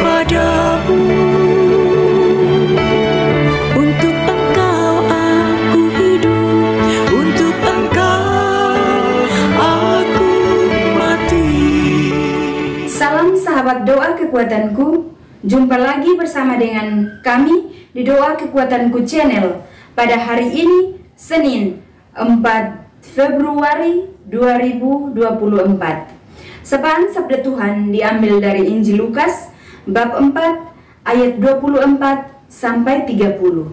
kepadamu. Untuk Engkau aku hidup, untuk Engkau aku mati. Salam sahabat doa kekuatanku, jumpa lagi bersama dengan kami di Doa Kekuatanku Channel pada hari ini, Senin 4 Februari 2024. Sapaan Sabda Tuhan diambil dari Injil Lukas bab 4 ayat 24 sampai 30.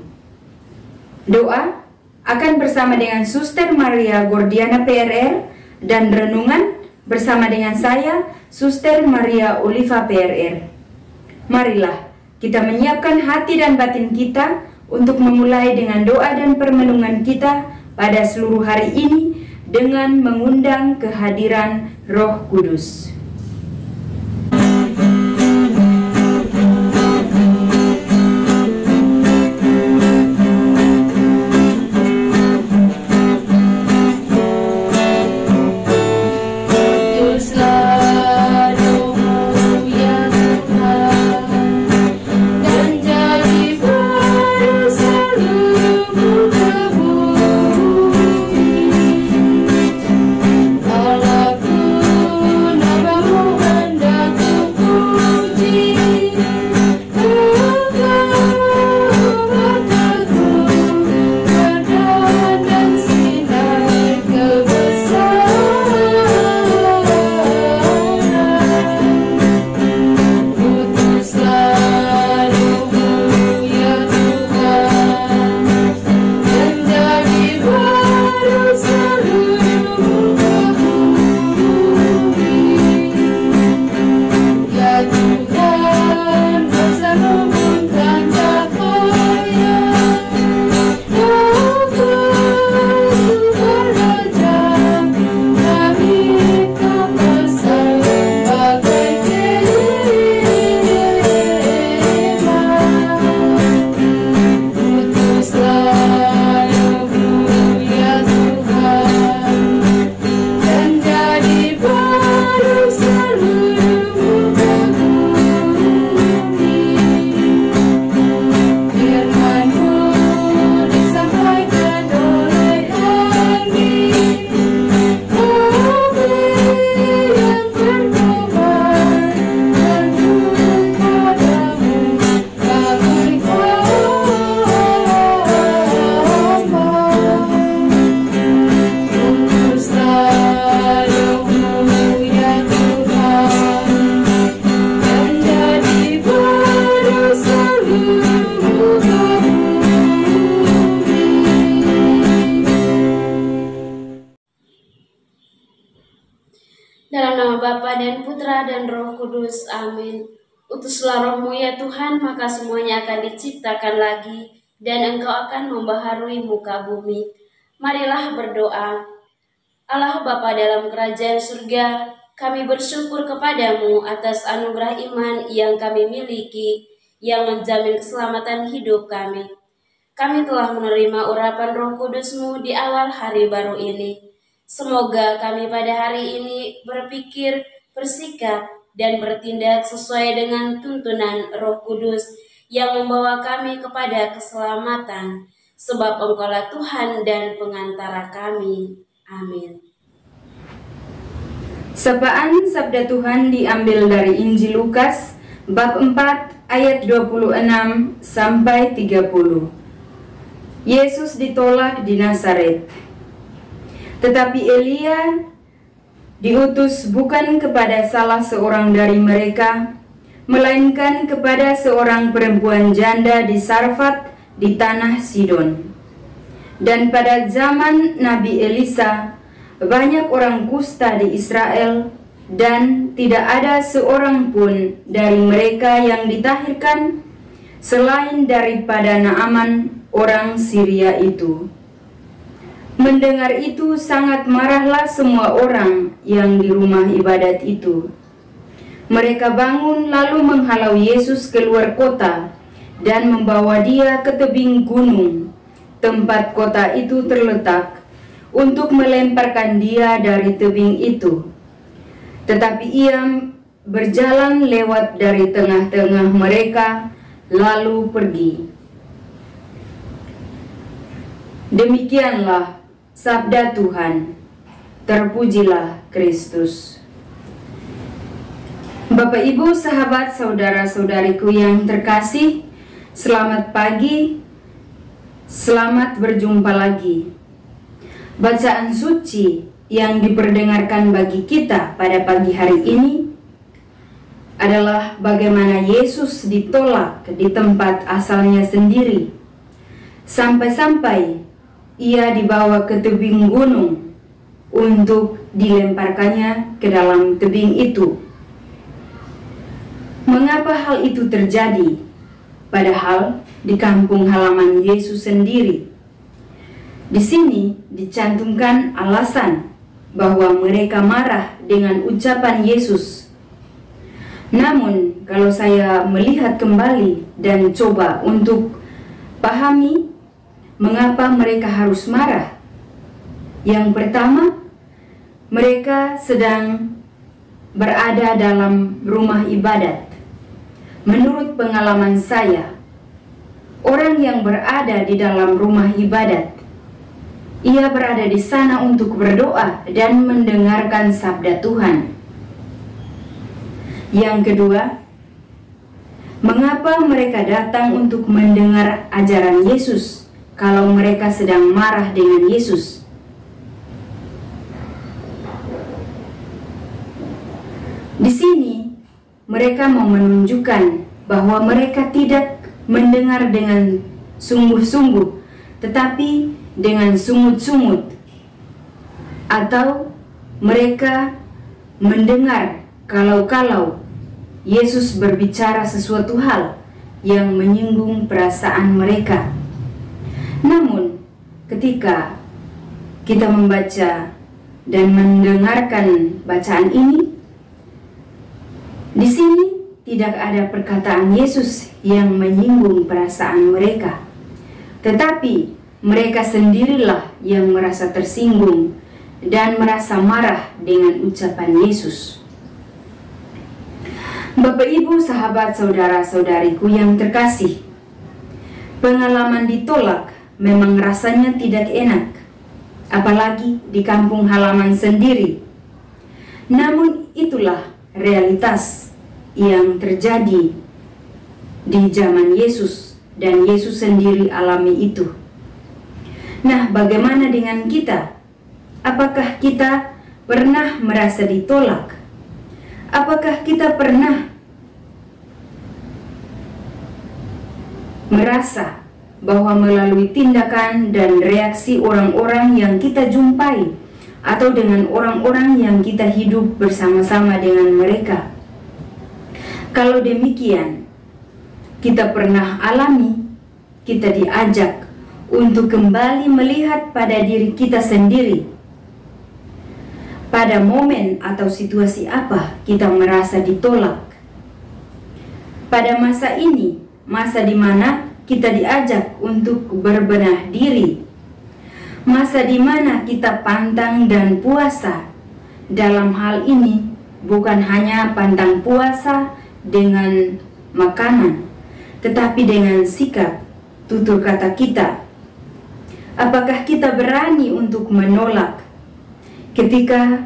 Doa akan bersama dengan Suster Maria Gordiana PRR dan renungan bersama dengan saya, Suster Maria Oliva PRR. Marilah kita menyiapkan hati dan batin kita untuk memulai dengan doa dan permenungan kita pada seluruh hari ini dengan mengundang kehadiran Roh Kudus. Dalam nama Bapa dan Putra dan Roh Kudus, amin. Utuslah Roh-Mu ya Tuhan, maka semuanya akan diciptakan lagi, dan Engkau akan membaharui muka bumi. Marilah berdoa. Allah Bapa dalam kerajaan surga, kami bersyukur kepadamu atas anugerah iman yang kami miliki, yang menjamin keselamatan hidup kami. Kami telah menerima urapan Roh Kudus-Mu di awal hari baru ini. Semoga kami pada hari ini berpikir, bersikap, dan bertindak sesuai dengan tuntunan Roh Kudus yang membawa kami kepada keselamatan, sebab Engkaulah Tuhan dan pengantara kami. Amin. Sapaan Sabda Tuhan diambil dari Injil Lukas bab 4 ayat 26 sampai 30. Yesus ditolak di Nazaret. Tetapi Elia diutus bukan kepada salah seorang dari mereka, melainkan kepada seorang perempuan janda di Sarfat di tanah Sidon. Dan pada zaman Nabi Elisa, banyak orang kusta di Israel, dan tidak ada seorang pun dari mereka yang ditahirkan, selain daripada Naaman orang Syria itu. Mendengar itu sangat marahlah semua orang yang di rumah ibadat itu. Mereka bangun lalu menghalau Yesus keluar kota dan membawa dia ke tebing gunung, tempat kota itu terletak, untuk melemparkan dia dari tebing itu. Tetapi ia berjalan lewat dari tengah-tengah mereka, lalu pergi. Demikianlah sabda Tuhan. Terpujilah Kristus. Bapak, Ibu, sahabat, saudara-saudariku yang terkasih, selamat pagi, selamat berjumpa lagi. Bacaan suci yang diperdengarkan bagi kita pada pagi hari ini adalah bagaimana Yesus ditolak di tempat asalnya sendiri, sampai-sampai Ia dibawa ke tebing gunung untuk dilemparkannya ke dalam tebing itu. Mengapa hal itu terjadi? Padahal di kampung halaman Yesus sendiri. Di sini dicantumkan alasan bahwa mereka marah dengan ucapan Yesus. Namun, kalau saya melihat kembali dan coba untuk pahami mengapa mereka harus marah. Yang pertama, mereka sedang berada dalam rumah ibadat. Menurut pengalaman saya, orang yang berada di dalam rumah ibadat, ia berada di sana untuk berdoa dan mendengarkan sabda Tuhan. Yang kedua, mengapa mereka datang untuk mendengar ajaran Yesus kalau mereka sedang marah dengan Yesus? Di sini, mereka mau menunjukkan bahwa mereka tidak mendengar dengan sungguh-sungguh, tetapi dengan sungut-sungut, atau mereka mendengar kalau-kalau Yesus berbicara sesuatu hal yang menyinggung perasaan mereka. Namun, ketika kita membaca dan mendengarkan bacaan ini, di sini tidak ada perkataan Yesus yang menyinggung perasaan mereka, tetapi mereka sendirilah yang merasa tersinggung dan merasa marah dengan ucapan Yesus. Bapak, Ibu, sahabat, saudara-saudariku yang terkasih, pengalaman ditolak memang rasanya tidak enak, apalagi di kampung halaman sendiri. Namun itulah realitas yang terjadi di zaman Yesus, dan Yesus sendiri alami itu. Nah, bagaimana dengan kita? Apakah kita pernah merasa ditolak? Apakah kita pernah merasa bahwa melalui tindakan dan reaksi orang-orang yang kita jumpai, atau dengan orang-orang yang kita hidup bersama-sama dengan mereka, kalau demikian, kita pernah alami, kita diajak untuk kembali melihat pada diri kita sendiri. Pada momen atau situasi apa kita merasa ditolak? Pada masa ini, masa di mana kita diajak untuk berbenah diri, masa di mana kita pantang dan puasa. Dalam hal ini, bukan hanya pantang puasa dengan makanan, tetapi dengan sikap, tutur kata kita. Apakah kita berani untuk menolak ketika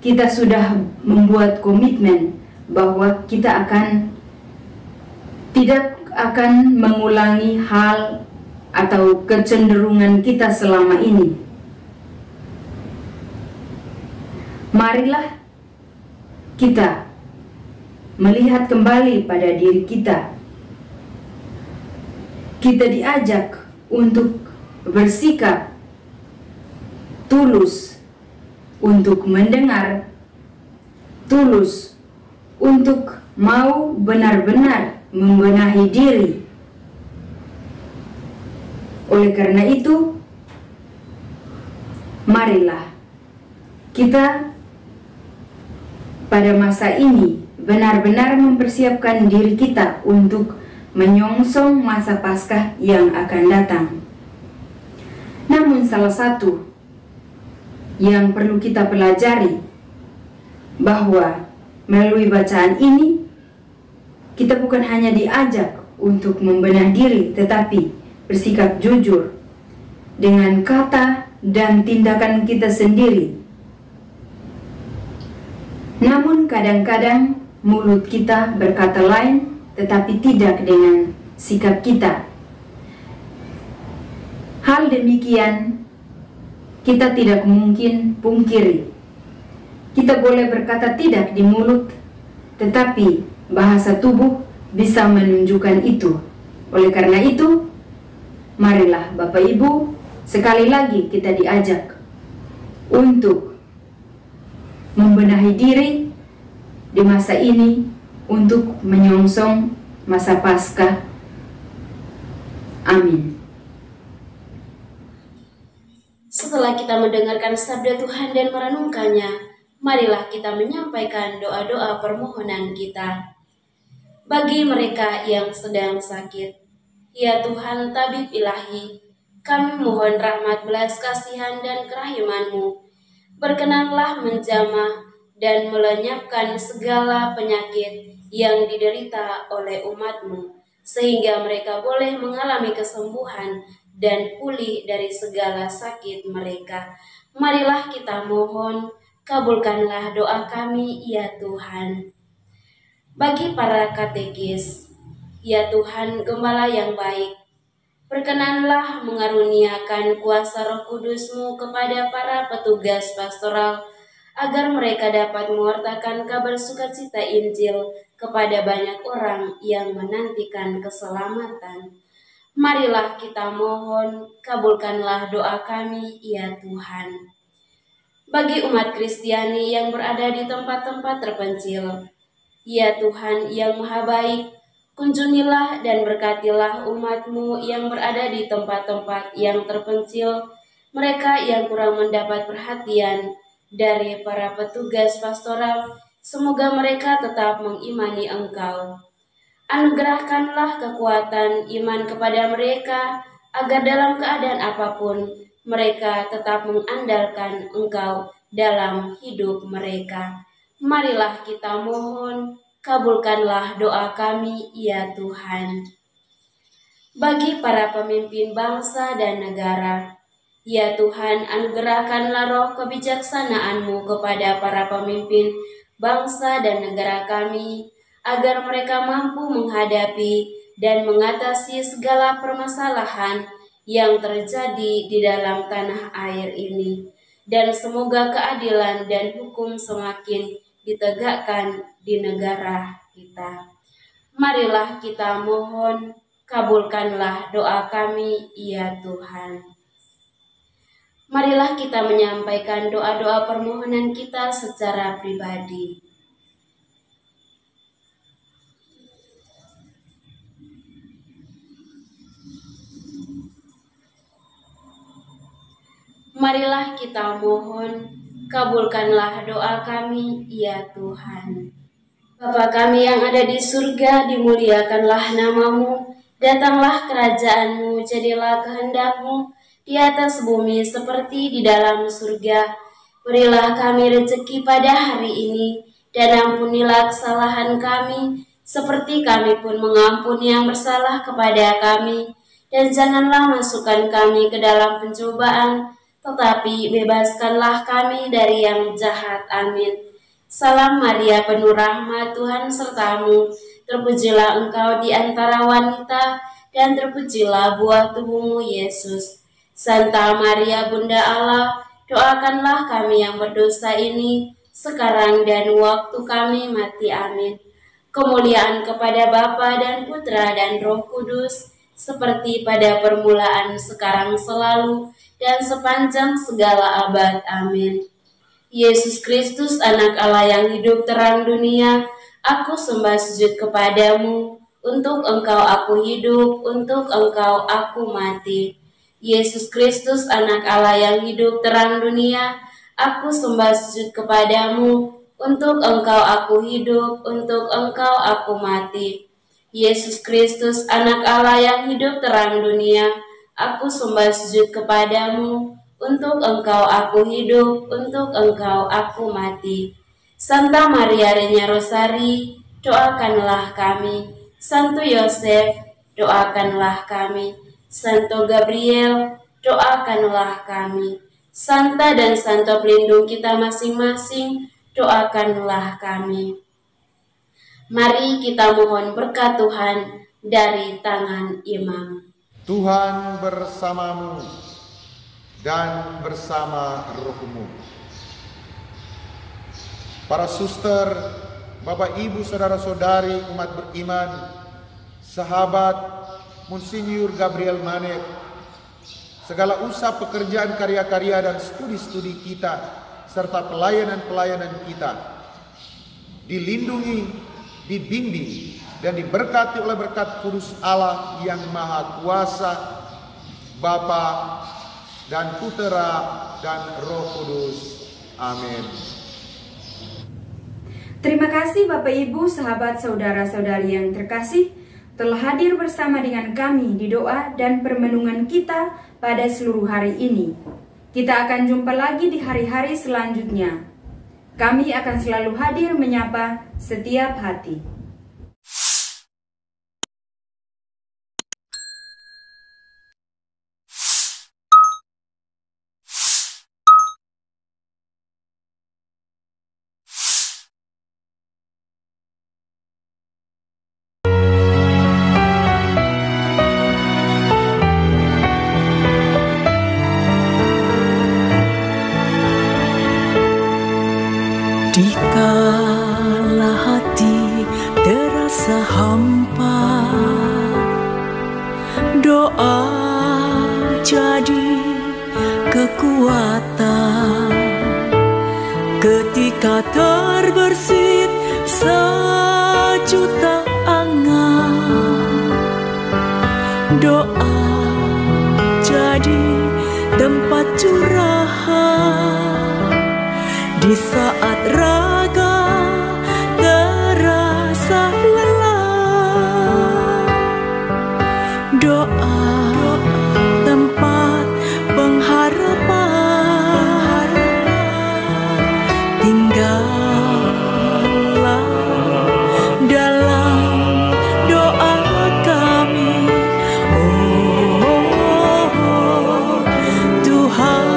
kita sudah membuat komitmen bahwa kita tidak akan mengulangi hal atau kecenderungan kita selama ini? Marilah kita melihat kembali pada diri kita. Kita diajak untuk bersikap tulus untuk mendengar, tulus untuk mau benar-benar membenahi diri. Oleh karena itu, marilah kita pada masa ini benar-benar mempersiapkan diri kita untuk menyongsong masa Paskah yang akan datang. Namun salah satu yang perlu kita pelajari bahwa Melalui bacaan ini, kita bukan hanya diajak untuk membenah diri, tetapi bersikap jujur dengan kata dan tindakan kita sendiri. Namun kadang-kadang mulut kita berkata lain, tetapi tidak dengan sikap kita. Hal demikian kita tidak mungkin pungkiri. Kita boleh berkata tidak di mulut, tetapi bahasa tubuh bisa menunjukkan itu. Oleh karena itu, marilah Bapak Ibu, sekali lagi kita diajak untuk membenahi diri di masa ini untuk menyongsong masa Paskah. Amin. Setelah kita mendengarkan sabda Tuhan dan merenungkannya, marilah kita menyampaikan doa-doa permohonan kita. Bagi mereka yang sedang sakit, ya Tuhan tabib ilahi, kami mohon rahmat belas kasihan dan kerahiman-Mu. Berkenanlah menjamah dan melenyapkan segala penyakit yang diderita oleh umat-Mu, sehingga mereka boleh mengalami kesembuhan dan pulih dari segala sakit mereka. Marilah kita mohon, kabulkanlah doa kami, ya Tuhan. Bagi para katekis, ya Tuhan Gembala yang baik, berkenanlah mengaruniakan kuasa Roh Kudus-Mu kepada para petugas pastoral, agar mereka dapat mewartakan kabar sukacita Injil kepada banyak orang yang menantikan keselamatan. Marilah kita mohon, kabulkanlah doa kami, ya Tuhan. Bagi umat Kristiani yang berada di tempat-tempat terpencil, ya Tuhan yang Maha Baik, kunjungilah dan berkatilah umat-Mu yang berada di tempat-tempat yang terpencil, mereka yang kurang mendapat perhatian dari para petugas pastoral. Semoga mereka tetap mengimani Engkau. Anugerahkanlah kekuatan iman kepada mereka, agar dalam keadaan apapun mereka tetap mengandalkan Engkau dalam hidup mereka. Marilah kita mohon, kabulkanlah doa kami, ya Tuhan. Bagi para pemimpin bangsa dan negara, ya Tuhan, anugerahkanlah roh kebijaksanaan-Mu kepada para pemimpin bangsa dan negara kami, agar mereka mampu menghadapi dan mengatasi segala permasalahan yang terjadi di dalam tanah air ini. Dan semoga keadilan dan hukum semakin ditegakkan di negara kita. Marilah kita mohon, kabulkanlah doa kami, ya Tuhan. Marilah kita menyampaikan doa-doa permohonan kita secara pribadi. Marilah kita mohon, kabulkanlah doa kami, ya Tuhan. Bapa kami yang ada di surga, dimuliakanlah nama-Mu, datanglah kerajaan-Mu, jadilah kehendak-Mu di atas bumi seperti di dalam surga. Berilah kami rezeki pada hari ini, dan ampunilah kesalahan kami, seperti kami pun mengampuni yang bersalah kepada kami. Dan janganlah masukkan kami ke dalam pencobaan, tetapi bebaskanlah kami dari yang jahat. Amin. Salam Maria, penuh rahmat, Tuhan serta-Mu. Terpujilah Engkau di antara wanita, dan terpujilah buah tubuh-Mu, Yesus. Santa Maria, Bunda Allah, doakanlah kami yang berdosa ini, sekarang dan waktu kami mati. Amin. Kemuliaan kepada Bapa dan Putra dan Roh Kudus, seperti pada permulaan, sekarang, selalu, dan sepanjang segala abad. Amin. Yesus Kristus, anak Allah yang hidup terang dunia, aku sembah sujud kepadamu, untuk Engkau aku hidup, untuk Engkau aku mati. Yesus Kristus, anak Allah yang hidup terang dunia, aku sembah sujud kepadamu, untuk Engkau aku hidup, untuk Engkau aku mati. Yesus Kristus, anak Allah yang hidup terang dunia, aku sembah sujud kepadamu, untuk Engkau aku hidup, untuk Engkau aku mati. Santa Maria Reina Rosari, doakanlah kami. Santo Yosef, doakanlah kami. Santo Gabriel, doakanlah kami. Santa dan Santo pelindung kita masing-masing, doakanlah kami. Mari kita mohon berkat Tuhan dari tangan imam. Tuhan bersamamu dan bersama rohmu. Para suster, Bapak Ibu, saudara-saudari umat beriman, sahabat Monsinyur Gabriel Manek, segala usaha pekerjaan karya-karya dan studi-studi kita, serta pelayanan-pelayanan kita, dilindungi, dibimbing, dan diberkati oleh berkat kudus Allah yang Maha Kuasa, Bapa dan Putera dan Roh Kudus. Amin. Terima kasih Bapak Ibu, sahabat saudara-saudari yang terkasih, telah hadir bersama dengan kami di doa dan permenungan kita pada seluruh hari ini. Kita akan jumpa lagi di hari-hari selanjutnya. Kami akan selalu hadir menyapa setiap hati. Dikala hati terasa hampa, doa jadi kekuatan. Ketika terbersit sejuta angan, doa jadi tempat curahan. Di saat raga terasa lelah, doa tempat pengharapan. Tinggallah dalam doa kami, oh Tuhan.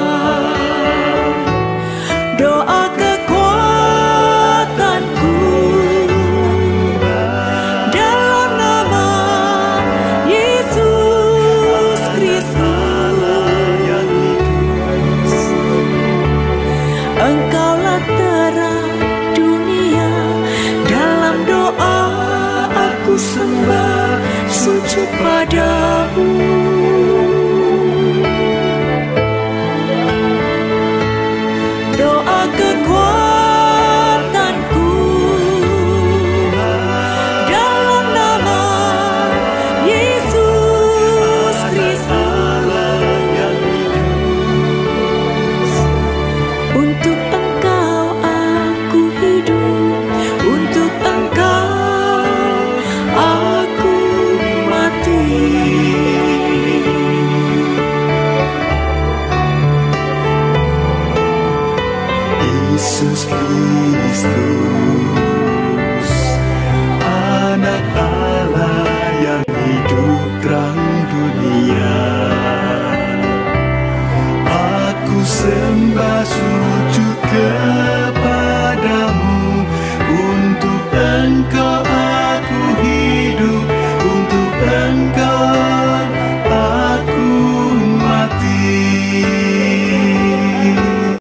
Doa kekuatanku dalam nama Yesus Kristus. Engkaulah terang dunia, dalam doa aku sembah sujud padamu. Doa kekuatanku dalam nama Yesus Kristus. Untuk Engkau aku hidup, untuk Engkau aku mati. Yesus Kristus, Anak Allah yang hidup terang dunia, aku sembah sujud kepadamu. Untuk Engkau